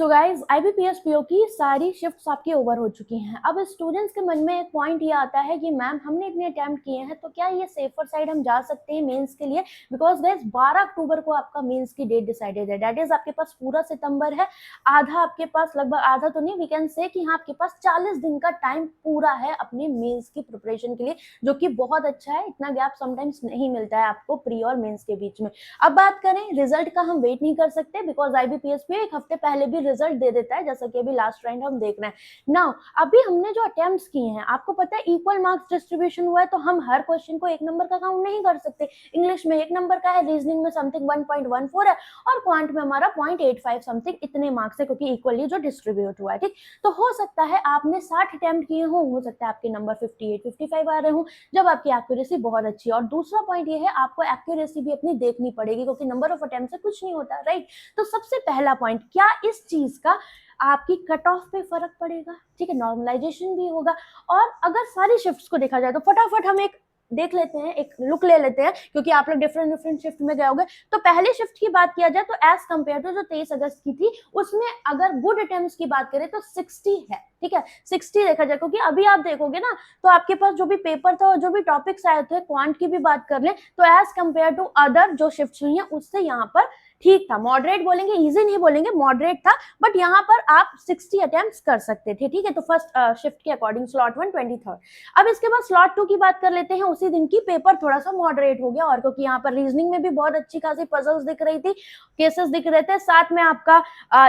So guys IBPS PO की सारी shifts आपकी ओवर हो चुकी हैं। अब स्टूडेंट्स के मन में एक पॉइंट ये आता है कि मैम हमने इतने अटेम्प्ट किए हैं तो क्या ये सेफर साइड हम जा सकते हैं मेंस के लिए, बिकॉज गाइज 12 अक्टूबर को आपका मेंस की डेट डिसाइडेड है। दैट इज आपके पास पूरा सितंबर है, आधा आपके पास, लगभग आधा तो नहीं, वी कैन से कि हाँ आपके पास 40 दिन का टाइम पूरा है अपने मेंस की प्रिपरेशन के लिए, जो कि बहुत अच्छा है। इतना गैप समटाइम्स नहीं मिलता है आपको प्री और मेंस के बीच में। अब बात करें रिजल्ट का, हम वेट नहीं कर सकते बिकॉज IBPS PO एक हफ्ते पहले भी रिजल्ट दे देता है, जैसा कि अभी लास्ट राउंड हम देख रहे हैं। नाउ अभी हमने जो अटेम्प्ट्स किए हैं, आपको पता है इक्वल मार्क्स डिस्ट्रीब्यूशन हुआ है, तो हम हर क्वेश्चन को एक नंबर का काउंट नहीं कर सकते। इंग्लिश में 1 नंबर का है, रीजनिंग में समथिंग 1.14 है, और क्वांट में हमारा 0.85 समथिंग इतने मार्क्स है, क्योंकि इक्वली जो डिस्ट्रीब्यूट हुआ है। ठीक, तो हो सकता है आपने 60 अटेम्प्ट किए हो सकता है आपके नंबर 58 55 आ रहे हो, जब आपकी एक्यूरेसी बहुत अच्छी है। और दूसरा पॉइंट ये है, आपको एक्यूरेसी भी अपनी देखनी पड़ेगी, क्योंकि नंबर ऑफ अटेम्प्ट से कुछ नहीं होता, राइट। तो सबसे पहला पॉइंट, क्या इस चीज का आपकी कट ऑफ पे फर्क पड़ेगा? ठीक है, नॉर्मलाइजेशन भी होगा। और अगर सारी शिफ्ट्स को देखा जाए तो फटाफट हम एक देख लेते हैं, एक लुक ले लेते हैं, क्योंकि आप लोग डिफरेंट डिफरेंट शिफ्ट में गए होंगे। तो पहले शिफ्ट की बात किया जाए तो एज कंपेयर टू जो 23 अगस्त की थी, उसमें अगर गुड अटेम्प्ट्स की बात करें तो 60 है। ठीक है, 60 देखा जाए, क्योंकि अभी आप देखोगे ना तो आपके पास जो भी पेपर था और जो भी टॉपिक्स आए थे, क्वांट की भी बात कर ले तो एज कंपेयर टू अदर जो शिफ्ट हुई है उससे यहाँ पर ठीक था। मॉडरेट बोलेंगे, इजी नहीं बोलेंगे, मॉडरेट था, बट यहाँ पर आप 60 अटेम्प्ट्स कर सकते थे। ठीक है, तो फर्स्ट शिफ्ट के अकॉर्डिंग स्लॉट 1 23। अब इसके बाद स्लॉट 2 की बात कर लेते हैं। उसी दिन की पेपर थोड़ा सा मॉडरेट हो गया, और क्योंकि यहाँ पर रीजनिंग में भी बहुत अच्छी खासी पजल्स दिख रही थी, केसेस दिख रहे थे, साथ में आपका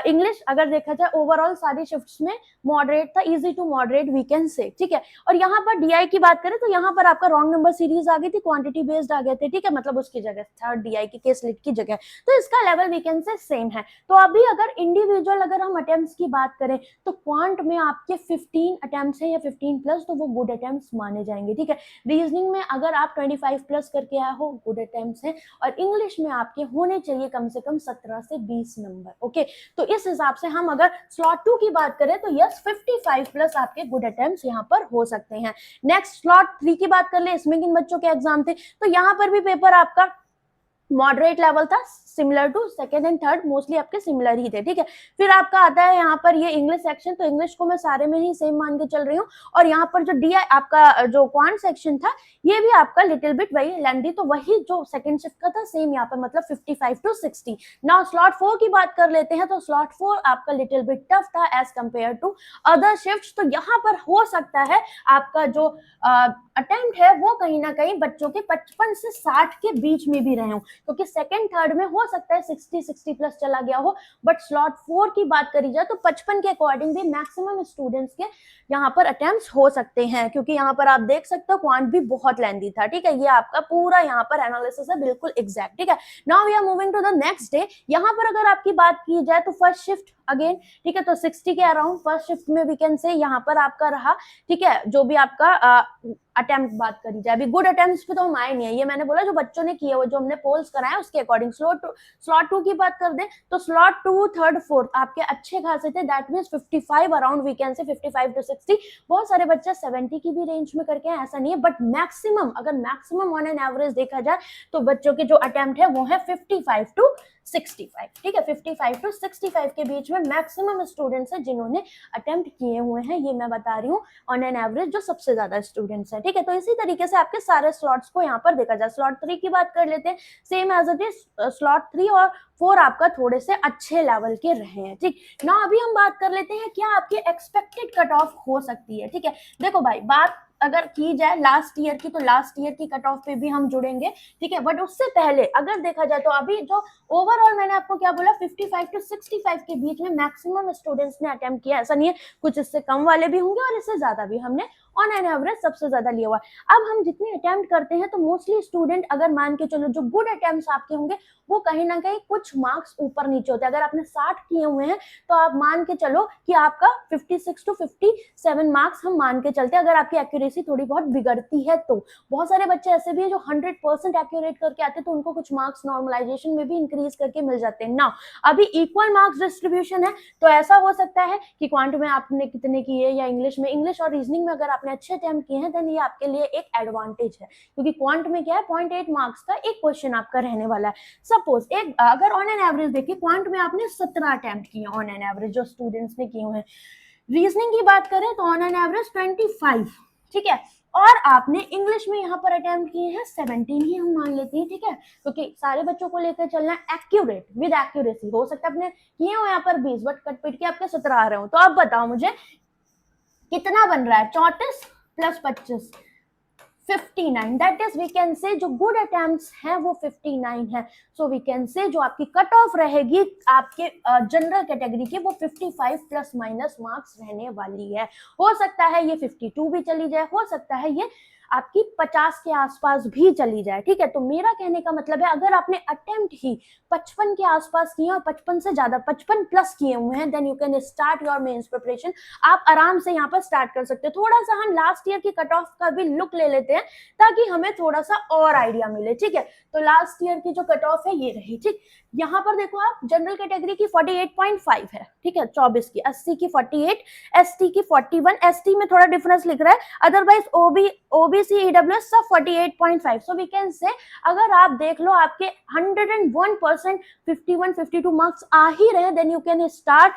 इंग्लिश अगर देखा जाए ओवरऑल सारी शिफ्ट्स में मॉडरेट था, easy to moderate we can say. ठीक है, और यहाँ पर DI की बात करें तो यहाँ पर आपका रॉन्ग नंबर सीरीज आ गई थी, क्वांटिटी बेस्ड आ गए थे। ठीक है, मतलब उसकी जगह थर्ड DI की केस लिट की जगह, तो इसका level we can say same है। तो अभी अगर इंडिविजुअल अगर हम अटेम्प्ट्स की बात करें तो क्वांट में आपके 15 अटेम्प्ट्स हैं या 15 प्लस, तो वो गुड अटेम्प्ट्स माने जाएंगे। ठीक है, रीजनिंग में अगर आप 25 प्लस करके आए हो, गुड अटेम्प्ट्स हैं। और इंग्लिश में आपके होने चाहिए कम से कम 17 से 20 नंबर। ओके, तो इस हिसाब से हम अगर स्लॉट 2 की बात करें तो यस 55 प्लस आपके गुड अटेम्प्ट्स यहाँ पर हो सकते हैं। नेक्स्ट स्लॉट 3 की बात कर ले, इसमें किन बच्चों के एग्जाम थे, तो यहाँ पर भी पेपर आपका मॉडरेट लेवल था, similar to second and third, mostly आपके सिमिलर ही थे। ठीक है, फिर आपका आता है यहाँ पर ये इंग्लिश सेक्शन, तो इंग्लिश को मैं सारे में ही सेम मान के चल रही हूँ। और यहाँ पर जो DI आपका जो क्वांट सेक्शन था, ये भी आपका लिटिल बिट वही लेंथी, तो वही जो सेकंड शिफ्ट का था सेम यहाँ पर, मतलब 55 टू 60। नाउ स्लॉट 4 की बात कर लेते हैं, तो स्लॉट 4 आपका लिटिल बिट टफ था as compare to other shift. तो यहाँ पर हो सकता है आपका जो अटेम्प्ट है वो कहीं ना कहीं बच्चों के 55 से 60 के बीच में भी रहे हो, क्योंकि सेकंड थर्ड में हो सकता है 60 प्लस चला गया हो। बट स्लॉट 4 की बात करी जाए तो 55 के अकॉर्डिंग भी मैक्सिमम स्टूडेंट्स के यहाँ पर अटेम्प्ट्स हो सकते हैं, क्योंकि यहाँ पर आप देख सकते हो क्वांट भी बहुत लेंथी था। ठीक है, ये आपका पूरा यहाँ पर एनालिसिस है, बिल्कुल एग्जैक्ट। ठीक है, now we are moving to the next day. यहाँ पर अगर आपकी बात की जाए तो फर्स्ट शिफ्ट अगेन, ठीक है, तो 60 के अराउंड फर्स्ट शिफ्ट में वी कैन से यहाँ पर आपका रहा। ठीक है, जो भी आपका अटेम्प्ट बात करी जाए, अभी गुड अटेम्प्ट्स पे तो हम आए नहीं है, ये मैंने बोला जो बच्चों ने किया, वो जो हमने पोल्स कराए उसके अकॉर्डिंग। स्लॉट 2 की बात कर दे तो स्लॉट 2 थर्ड फोर्थ आपके अच्छे खासे थे, that means 55 around we can say 55 to 60। बहुत सारे बच्चे 70 की भी रेंज में करके हैं, ऐसा नहीं है, बट मैक्सिमम अगर मैक्सिमम ऑन एन एवरेज देखा जाए तो बच्चों के जो अटेम्प्ट है वो है 55 टू 65। ठीक है, 55 टू 65 के बीच में मैक्सिमम स्टूडेंट्स हैं जिन्होंने अटेम्प्ट किए हुए हैं, ये मैं बता रही हूँ ऑन एन एवरेज जो सबसे ज्यादा स्टूडेंट्स हैं। ठीक है, तो इसी तरीके से आपके सारे स्लॉट्स को यहाँ पर देखा जाए। स्लॉट 3 की बात कर लेते हैं, same as it is. Slot 3 और 4 आपका थोड़े से अच्छे लेवल के रहे हैं। ठीक ना, अभी हम बात कर लेते हैं क्या आपकी एक्सपेक्टेड कट ऑफ हो सकती है। ठीक है, देखो भाई, बात अगर की जाए लास्ट ईयर की, तो लास्ट ईयर की कट ऑफ पे भी हम जुड़ेंगे। ठीक है, बट उससे पहले अगर देखा जाए तो अभी जो ओवरऑल मैंने आपको क्या बोला, 55 टू 65 के बीच में मैक्सिमम स्टूडेंट्स ने अटेम्प्ट किया, ऐसा नहीं है, कुछ इससे कम वाले भी होंगे और इससे ज्यादा भी, हमने ऑन एन एवरेज सबसे ज्यादा लिया हुआ है। अब हम जितने अटेम्प्ट करते हैं तो मोस्टली स्टूडेंट अगर मान के चलो जो गुड अटेम्प्ट्स आपके होंगे वो कहीं ना कहीं कुछ मार्क्स ऊपर नीचे होते हैं। अगर आपने 60 किए हुए हैं तो आप मान के चलो कि आपका 56 टू 57 मार्क्स हम मान के चलते हैं, अगर आपकी एक्यूरेसी थोड़ी बहुत बिगड़ती है तो। बहुत सारे बच्चे ऐसे भी हैं जो 100% एक्यूरेट करके आते हैं, तो उनको कुछ मार्क्स नॉर्मलाइजेशन में भी इंक्रीज करके मिल जाते हैं ना। अभी इक्वल मार्क्स डिस्ट्रीब्यूशन है, तो ऐसा हो सकता है कि क्वांट में आपने कितने किए या इंग्लिश में, इंग्लिश और रीजनिंग में अगर आपने अच्छे अटेम्प्ट किए हैं देन ये आपके लिए एक एडवांटेज है, क्योंकि क्वांट में क्या है 0.8 मार्क्स का एक क्वेश्चन आपका रहने वाला है। सपोज एक अगर ऑन एन एवरेज देखिए क्वांट में आपने 17 अटेम्प्ट किए ऑन एन एवरेज जो स्टूडेंट्स ने किए हुए हैं, रीजनिंग की बात करें तो ऑन एन एवरेज 25, ठीक है, और आपने इंग्लिश में यहाँ पर अटेम्प्ट किए हैं 17 ही हम मान लेते हैं, ठीक है, क्योंकि सारे बच्चों को लेकर चलना है एक्यूरेट विद एक्यूरेसी। हो सकता है आपने किए हो यहाँ पर 20 बट कट पिट के आपके 17 आ रहे हो। तो अब बताओ मुझे कितना बन रहा है, 34 plus 25 59, that is we can say जो गुड अटेम्प्ट्स हैं वो 59 है। सो वी कैन से जो आपकी कट ऑफ रहेगी आपके जनरल कैटेगरी की वो 55 प्लस माइनस मार्क्स रहने वाली है। हो सकता है ये 52 भी चली जाए, हो सकता है ये आपकी 50 के आसपास भी चली जाए, ठीक है। तो मेरा कहने का मतलब है अगर आपने अटेम्प्ट ही 55 के आसपास किए और 55 से ज्यादा 55 प्लस किए हुए हैं then you can start your mains preparation. आप आराम से यहाँ पर स्टार्ट कर सकते हो। थोड़ा सा हम लास्ट ईयर की कट ऑफ का भी लुक ले लेते हैं ताकि हमें थोड़ा सा और आइडिया मिले, ठीक है। तो लास्ट ईयर की जो कट ऑफ है ये रही, ठीक। यहाँ पर देखो आप जनरल कैटेगरी की 48.5 है, ठीक है, 24 की, 80 की 48, एसटी की 41, एसटी में थोड़ा डिफरेंस लिख रहा है, अदरवाइज ओबीसी ईडब्ल्यूएस सब 48.5। सो वी कैन से अगर आप देख लो आपके 101% 51 52 मार्क्स आ ही रहे then you can start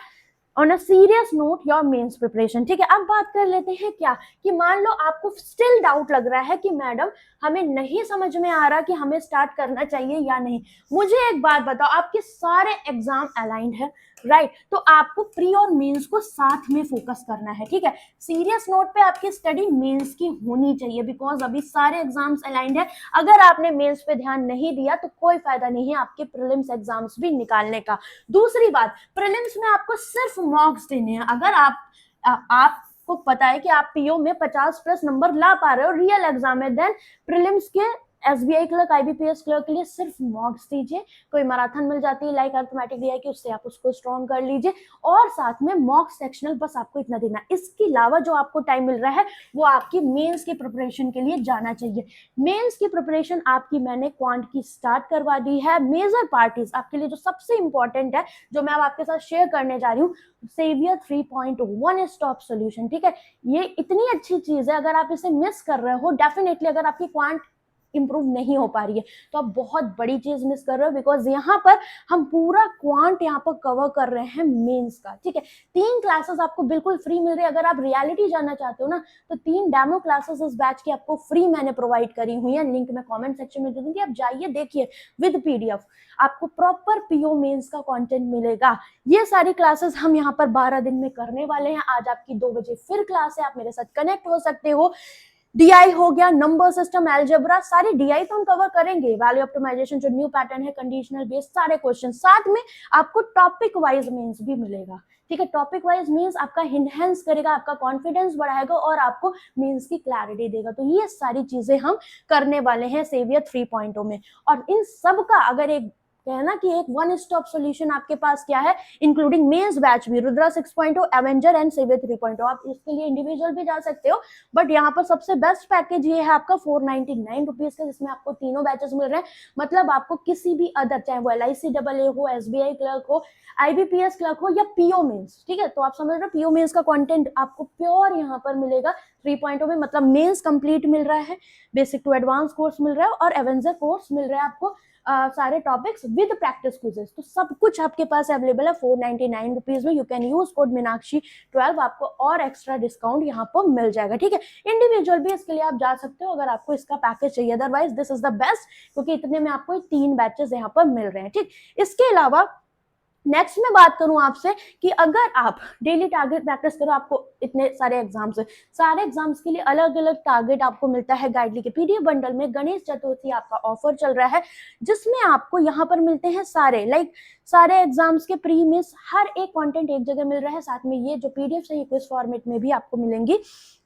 on a serious note your mains preparation, ठीक है। अब बात कर लेते हैं क्या कि मान लो आपको स्टिल डाउट लग रहा है कि मैडम हमें नहीं समझ में आ रहा कि हमें स्टार्ट करना चाहिए या नहीं। मुझे एक बात बताओ, आपके सारे एग्जाम अलाइंड है, राइट, तो आपको प्री और मेंस को साथ में फोकस करना है, ठीक है। सीरियस नोट पे आपकी स्टडी मेंस की होनी चाहिए बिकॉज अभी सारे एग्जाम्स अलाइंड है। अगर आपने मेंस पे ध्यान नहीं दिया तो कोई फायदा नहीं है आपके प्रीलिम्स एग्जाम्स भी निकालने का। दूसरी बात, प्रीलिम्स में आपको सिर्फ मॉक्स देने हैं। अगर आपको पता है कि आप पीओ में 50 प्लस नंबर ला पा रहे हो रियल एग्जाम में, देन प्रीलिम्स के एसबीआई क्लर्क आईबीपीएस क्लर्क के लिए सिर्फ मॉक्स दीजिए। कोई मैराथन मिल जाती है लाइक अर्थमेटिक डीआई की, उससे आप उसको स्ट्रॉन्ग कर लीजिए और साथ में मॉक सेक्शनल, बस आपको इतना देना। इसके अलावा जो आपको टाइम मिल रहा है वो आपकी मेंस की प्रिपरेशन के लिए जाना चाहिए। मेंस की प्रिपरेशन आपकी मैंने क्वांट की स्टार्ट करवा दी है। मेजर पार्टीज आपके लिए जो सबसे इंपॉर्टेंट है जो मैं अब आपके साथ शेयर करने जा रही हूँ, सेवियर 3.1 स्टॉप सॉल्यूशन, ठीक है। ये इतनी अच्छी चीज है, अगर आप इसे मिस कर रहे हो डेफिनेटली, अगर आपकी क्वांट इंप्रूव नहीं हो पा रही है तो आप बहुत बड़ी चीज मिस कर रहे हो बिकॉज यहाँ पर हम पूरा क्वांट यहाँ पर कवर कर रहे हैं मेंस का, ठीक है। 3 क्लासेस आपको बिल्कुल फ्री मिल रही है। अगर आप रियलिटी जानना चाहते हो ना तो 3 डेमो क्लासेस इस बैच की आपको फ्री मैंने प्रोवाइड करी हुई है, लिंक मैं कमेंट सेक्शन में दे दूंगी, आप जाइए देखिए विद पीडीएफ, आपको प्रॉपर पीओ मेंस का कंटेंट मिलेगा। ये सारी क्लासेस हम यहाँ पर 12 दिन में करने वाले हैं। आज आपकी 2 बजे फिर क्लास है, आप मेरे साथ कनेक्ट हो सकते हो। डीआई हो गया, नंबर सिस्टम, अलजेब्रा, सारी डीआई तो हम कवर करेंगे, वैल्यू ऑप्टिमाइजेशन जो न्यू पैटर्न है, कंडीशनल बेस, सारे क्वेश्चन, साथ में आपको टॉपिक वाइज मीन्स भी मिलेगा, ठीक है। टॉपिक वाइज मीन्स आपका इनहेंस करेगा, आपका कॉन्फिडेंस बढ़ाएगा और आपको मीन्स की क्लैरिटी देगा। तो ये सारी चीजें हम करने वाले हैं सेवियर 3.0 में। और इन सब का अगर एक कहना कि एक वन स्टॉप सॉल्यूशन आपके पास क्या है, इंक्लूडिंग मेंस बैच भी, रुद्रा 6.0, एवेंजर एंड सेवियर 3.0, आप इसके लिए इंडिविजुअल भी जा सकते हो बट यहाँ पर सबसे बेस्ट पैकेज ये है आपका 499 रुपीज का, जिसमें आपको तीनों बैचेस मिल रहे हैं। मतलब आपको किसी भी अदर, चाहे वो LIC हो, SBI क्लर्क हो, IBPS क्लर्क हो या पीओ मेंस, ठीक है, तो आप समझ रहे हो पीओ मेंस का कंटेंट आपको प्योर यहाँ पर मिलेगा 3.0 में। मतलब मेंस कंप्लीट मिल रहा है, बेसिक टू एडवांस कोर्स मिल रहा है और एवेंजर कोर्स मिल रहा है आपको सारे टॉपिक्स विद प्रैक्टिस क्विजेस। तो सब कुछ आपके पास अवेलेबल है 499 रुपीज में। You can use code Meenakshi 12, आपको और एक्स्ट्रा डिस्काउंट यहाँ पर मिल जाएगा, ठीक है। इंडिविजुअल भी इसके लिए आप जा सकते हो अगर आपको इसका पैकेज चाहिए, otherwise this is the best क्योंकि इतने में आपको 3 बैचेस यहाँ पर मिल रहे हैं, ठीक। इसके अलावा नेक्स्ट मैं बात करूं आपसे कि अगर आप डेली टारगेट प्रैक्टिस करो, आपको इतने सारे एग्जाम्स है, सारे एग्जाम्स के लिए अलग अलग टारगेट आपको मिलता है गाइडली के पीडीएफ बंडल में। गणेश चतुर्थी आपका ऑफर चल रहा है जिसमें आपको यहाँ पर मिलते हैं सारे एग्जाम्स के प्री मिस हर एक कंटेंट एक जगह मिल रहा है। साथ में ये जो पीडीएफ है ये क्विज फॉर्मेट में भी आपको मिलेंगी।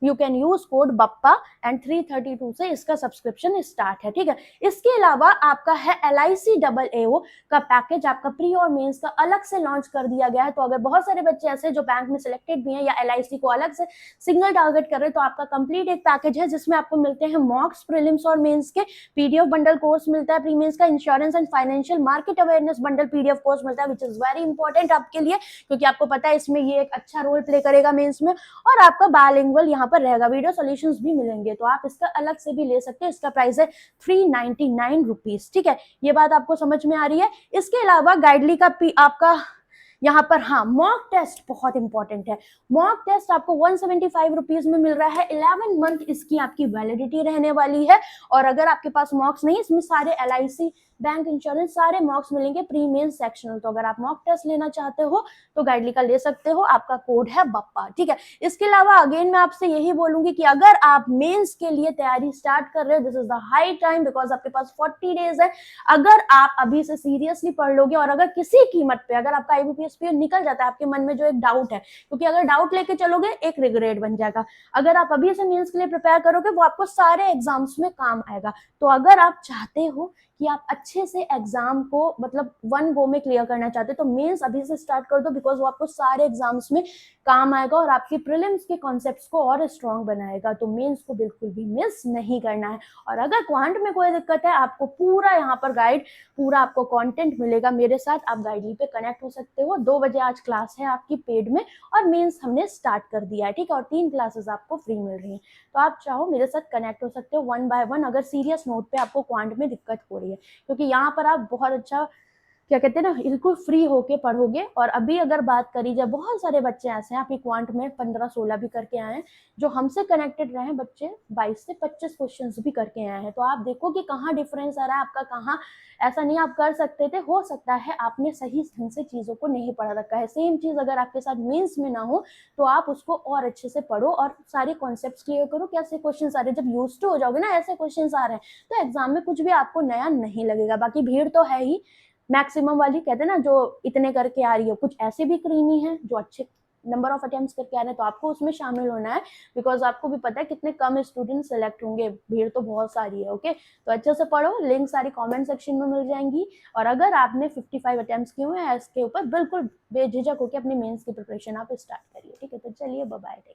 You can use code Bappa and 332 से इसका सब्सक्रिप्शन स्टार्ट है, ठीक है। इसके अलावा आपका है LIC AAO का पैकेज, आपका प्री और मेंस का अलग से लॉन्च कर दिया गया है। तो अगर बहुत सारे बच्चे ऐसे जो बैंक में सिलेक्टेड भी हैं या LIC को अलग से सिंगल टारगेट कर रहे हैं, तो आपका कंप्लीट एक पैकेज है जिसमें आपको मिलते हैं मॉक्स, प्रीलिम्स और मेंस के PDF बंडल कोर्स मिलता है, प्री मेंस का insurance and financial market awareness bundle PDF course मिलता है, विच इज वेरी इंपॉर्टेंट आपके लिए, क्योंकि आपको पता है इसमें ये एक अच्छा रोल प्ले करेगा मेंस में। और आपका बायलिंगुअल यहाँ पर रहेगा, वीडियो सॉल्यूशंस भी मिलेंगे, तो आप इसका अलग से भी ले सकते हैं। इसका प्राइस है 399 रुपीज। ठीक है, ये बात आपको समझ में आ रही है। इसके अलावा गाइडली का आपका यहाँ पर हाँ मॉक टेस्ट बहुत इंपॉर्टेंट है। मॉक टेस्ट आपको 175 रुपीज में मिल रहा है। 11 मंथ इसकी आपकी वैलिडिटी रहने वाली है। और अगर आपके पास मॉक्स नहीं, इसमें सारे LIC, बैंक, इंश्योरेंस सारे मॉक्स मिलेंगे प्री मेंस सेक्शनल। तो अगर आप मॉक टेस्ट लेना चाहते हो तो गाइडली का ले सकते हो, आपका कोड है बप्पा। ठीक है, इसके अलावा अगेन मैं आपसे यही बोलूंगी कि अगर आप मेंस के लिए तैयारी स्टार्ट कर रहे हो, this is the high time, because आपके पास 40 डेज है। अगर आप अभी से सीरियसली पढ़ लोगे और अगर किसी कीमत पे अगर आपका IBPS निकल जाता है, आपके मन में जो एक डाउट है, क्योंकि अगर डाउट लेके चलोगे एक रिग्रेट बन जाएगा। अगर आप अभी से मेंस के लिए प्रिपेयर करोगे, वो आपको सारे एग्जाम्स में काम आएगा। तो अगर आप चाहते हो कि आप अच्छे से एग्जाम को मतलब वन गो में क्लियर करना चाहते हो, तो मेंस अभी से स्टार्ट कर दो, बिकॉज वो आपको सारे एग्जाम्स में काम आएगा और आपके प्रीलिम्स के कॉन्सेप्ट्स को और स्ट्रॉन्ग बनाएगा। तो मेंस को बिल्कुल भी मिस नहीं करना है। और अगर क्वांट में कोई दिक्कत है, आपको पूरा यहाँ पर गाइड, पूरा आपको कंटेंट मिलेगा मेरे साथ, आप गाइडली पे कनेक्ट हो सकते हो। 2 बजे आज क्लास है आपकी पेड में, और मेंस हमने स्टार्ट कर दिया है। ठीक है, और 3 क्लासेस आपको फ्री मिल रही हैं। तो आप चाहो मेरे साथ कनेक्ट हो सकते हो 1 बाय 1, अगर सीरियस नोट पे आपको क्वांट में दिक्कत हो रही है, क्योंकि यहाँ पर आप बहुत अच्छा क्या कहते हैं ना, बिल्कुल फ्री होके पढ़ोगे। और अभी अगर बात करी जाए, बहुत सारे बच्चे ऐसे हैं आपकी क्वांट में 15-16 भी करके आए हैं, जो हमसे कनेक्टेड रहे हैं बच्चे 22 से 25 क्वेश्चंस भी करके आए हैं। तो आप देखो कि कहाँ डिफरेंस आ रहा है आपका, कहाँ ऐसा नहीं आप कर सकते थे, हो सकता है आपने सही ढंग से चीजों को नहीं पढ़ा रखा है। सेम चीज अगर आपके साथ मेंस में ना हो, तो आप उसको और अच्छे से पढ़ो और सारे कॉन्सेप्ट क्लियर करो। कैसे क्वेश्चन आ रहे हैं, जब यूज टू हो जाओगे ना ऐसे क्वेश्चन आ रहे हैं, तो एग्जाम में कुछ भी आपको नया नहीं लगेगा। बाकी भीड़ तो है ही, मैक्सिमम वाली कहते हैं ना, जो इतने करके आ रही है, कुछ ऐसे भी क्रीमी है जो अच्छे नंबर ऑफ अटेम्प्ट्स करके आ रहे हैं, तो आपको उसमें शामिल होना है, बिकॉज आपको भी पता है कितने कम स्टूडेंट सेलेक्ट होंगे, भीड़ तो बहुत सारी है। ओके, तो अच्छे से पढ़ो, लिंक सारी कमेंट सेक्शन में मिल जाएंगी। और अगर आपने 55 अटेम्प्ट्स किए हुए हैं इसके ऊपर, बिल्कुल बेझिझक होकर अपनी मेंस की प्रिपरेशन आप स्टार्ट करिए। ठीक है, तो चलिए बाय बाय।